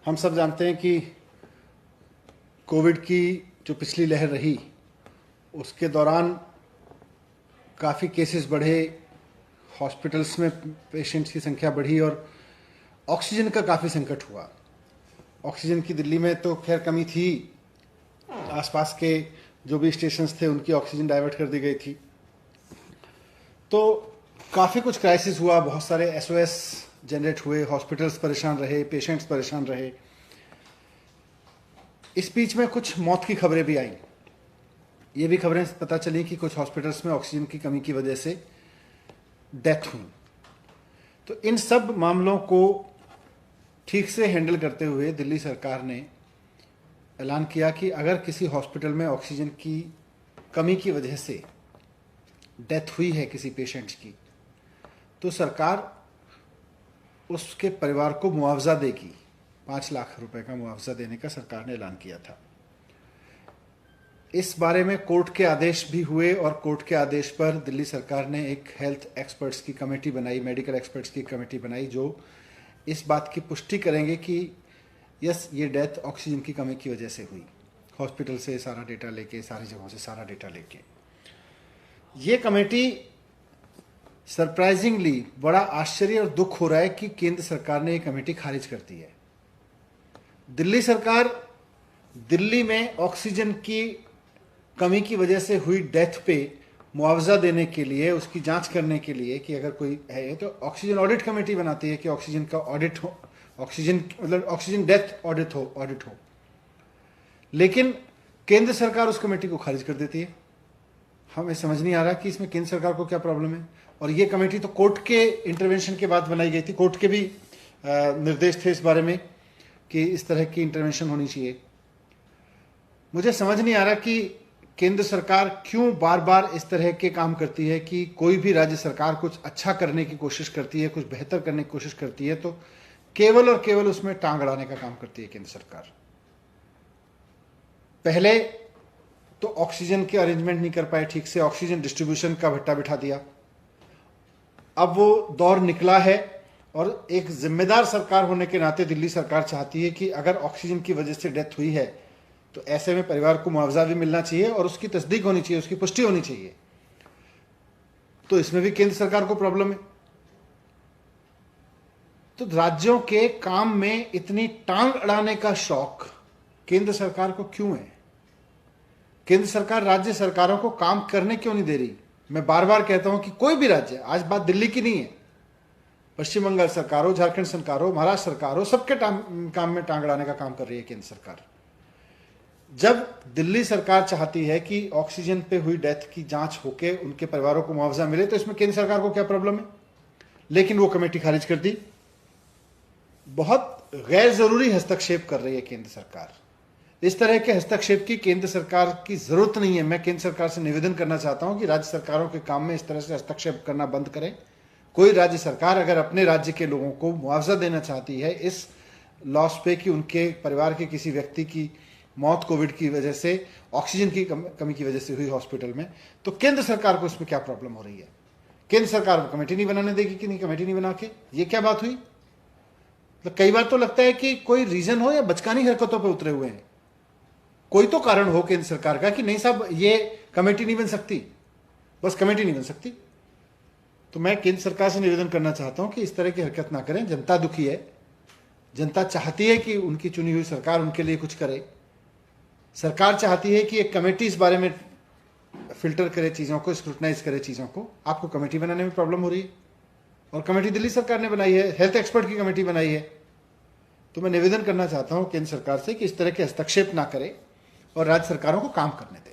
हम सब जानते हैं कि कोविड की जो पिछली लहर रही उसके दौरान काफ़ी केसेस बढ़े, हॉस्पिटल्स में पेशेंट्स की संख्या बढ़ी और ऑक्सीजन का काफ़ी संकट हुआ। ऑक्सीजन की दिल्ली में तो खैर कमी थी, आसपास के जो भी स्टेशंस थे उनकी ऑक्सीजन डाइवर्ट कर दी गई थी। तो काफ़ी कुछ क्राइसिस हुआ, बहुत सारे एसओएस जनरेट हुए, हॉस्पिटल्स परेशान रहे, पेशेंट्स परेशान रहे। इस बीच में कुछ मौत की खबरें भी आई। ये भी खबरें पता चली कि कुछ हॉस्पिटल्स में ऑक्सीजन की कमी की वजह से डेथ हुई। तो इन सब मामलों को ठीक से हैंडल करते हुए दिल्ली सरकार ने ऐलान किया कि अगर किसी हॉस्पिटल में ऑक्सीजन की कमी की वजह से डेथ हुई है किसी पेशेंट्स की, तो सरकार उसके परिवार को मुआवजा देगी। 5 लाख रुपए का मुआवजा देने का सरकार ने ऐलान किया था। इस बारे में कोर्ट के आदेश भी हुए और कोर्ट के आदेश पर दिल्ली सरकार ने एक हेल्थ एक्सपर्ट्स की कमेटी बनाई, मेडिकल एक्सपर्ट्स की कमेटी बनाई, जो इस बात की पुष्टि करेंगे कि यस, ये डेथ ऑक्सीजन की कमी की वजह से हुई। हॉस्पिटल से सारा डेटा लेके, सारी जगहों से सारा डेटा लेके ये कमेटी, सरप्राइजिंगली बड़ा आश्चर्य और दुख हो रहा है कि केंद्र सरकार ने ये कमेटी खारिज कर दी है। दिल्ली सरकार दिल्ली में ऑक्सीजन की कमी की वजह से हुई डेथ पे मुआवजा देने के लिए, उसकी जांच करने के लिए कि अगर कोई है तो ऑक्सीजन ऑडिट कमेटी बनाती है कि ऑक्सीजन का ऑडिट हो, ऑक्सीजन मतलब ऑक्सीजन डेथ ऑडिट हो। लेकिन केंद्र सरकार उस कमेटी को खारिज कर देती है। हमें समझ नहीं आ रहा कि इसमें केंद्र सरकार को क्या प्रॉब्लम है। और ये कमेटी तो कोर्ट के इंटरवेंशन के बाद बनाई गई थी। कोर्ट के भी निर्देश थे इस बारे में कि इस तरह की इंटरवेंशन होनी चाहिए। मुझे समझ नहीं आ रहा कि केंद्र सरकार क्यों बार बार इस तरह के काम करती है कि कोई भी राज्य सरकार कुछ अच्छा करने की कोशिश करती है, कुछ बेहतर करने की कोशिश करती है तो केवल और केवल उसमें टांग अड़ाने का काम करती है केंद्र सरकार। पहले तो ऑक्सीजन के अरेंजमेंट नहीं कर पाए ठीक से, ऑक्सीजन डिस्ट्रीब्यूशन का भट्टा बिठा दिया। अब वो दौर निकला है और एक जिम्मेदार सरकार होने के नाते दिल्ली सरकार चाहती है कि अगर ऑक्सीजन की वजह से डेथ हुई है तो ऐसे में परिवार को मुआवजा भी मिलना चाहिए और उसकी तस्दीक होनी चाहिए, उसकी पुष्टि होनी चाहिए। तो इसमें भी केंद्र सरकार को प्रॉब्लम है। तो राज्यों के काम में इतनी टांग अड़ाने का शौक केंद्र सरकार को क्यों है? केंद्र सरकार राज्य सरकारों को काम करने क्यों नहीं दे रही? मैं बार बार कहता हूं कि कोई भी राज्य, आज बात दिल्ली की नहीं है, पश्चिम बंगाल सरकार हो, झारखंड सरकार हो, महाराष्ट्र सरकार हो, सबके काम में टांग अड़ाने का काम कर रही है केंद्र सरकार। जब दिल्ली सरकार चाहती है कि ऑक्सीजन पे हुई डेथ की जांच होके उनके परिवारों को मुआवजा मिले, तो इसमें केंद्र सरकार को क्या प्रॉब्लम है? लेकिन वो कमेटी खारिज कर दी। बहुत गैर जरूरी हस्तक्षेप कर रही है केंद्र सरकार। इस तरह के हस्तक्षेप की केंद्र सरकार की जरूरत नहीं है। मैं केंद्र सरकार से निवेदन करना चाहता हूं कि राज्य सरकारों के काम में इस तरह से हस्तक्षेप करना बंद करें। कोई राज्य सरकार अगर अपने राज्य के लोगों को मुआवजा देना चाहती है इस लॉस पे कि उनके परिवार के किसी व्यक्ति की मौत कोविड की वजह से, ऑक्सीजन की कमी की वजह से हुई हॉस्पिटल में, तो केंद्र सरकार को इसमें क्या प्रॉब्लम हो रही है? केंद्र सरकार कमेटी नहीं बनाने देगी कि नहीं कमेटी नहीं बना के? ये क्या बात हुई? तो कई बार तो लगता है कि कोई रीजन हो या बचकानी हरकतों पर उतरे हुए हैं। कोई तो कारण हो केंद्र सरकार का कि नहीं साहब ये कमेटी नहीं बन सकती, बस कमेटी नहीं बन सकती। तो मैं केंद्र सरकार से निवेदन करना चाहता हूं कि इस तरह की हरकत ना करें। जनता दुखी है, जनता चाहती है कि उनकी चुनी हुई सरकार उनके लिए कुछ करे। सरकार चाहती है कि एक कमेटी इस बारे में फिल्टर करे चीजों को, स्क्रूटनाइज करे चीजों को। आपको कमेटी बनाने में प्रॉब्लम हो रही है और कमेटी दिल्ली सरकार ने बनाई है, हेल्थ एक्सपर्ट की कमेटी बनाई है। तो मैं निवेदन करना चाहता हूं केंद्र सरकार से कि इस तरह के हस्तक्षेप ना करे और राज्य सरकारों को काम करने दें।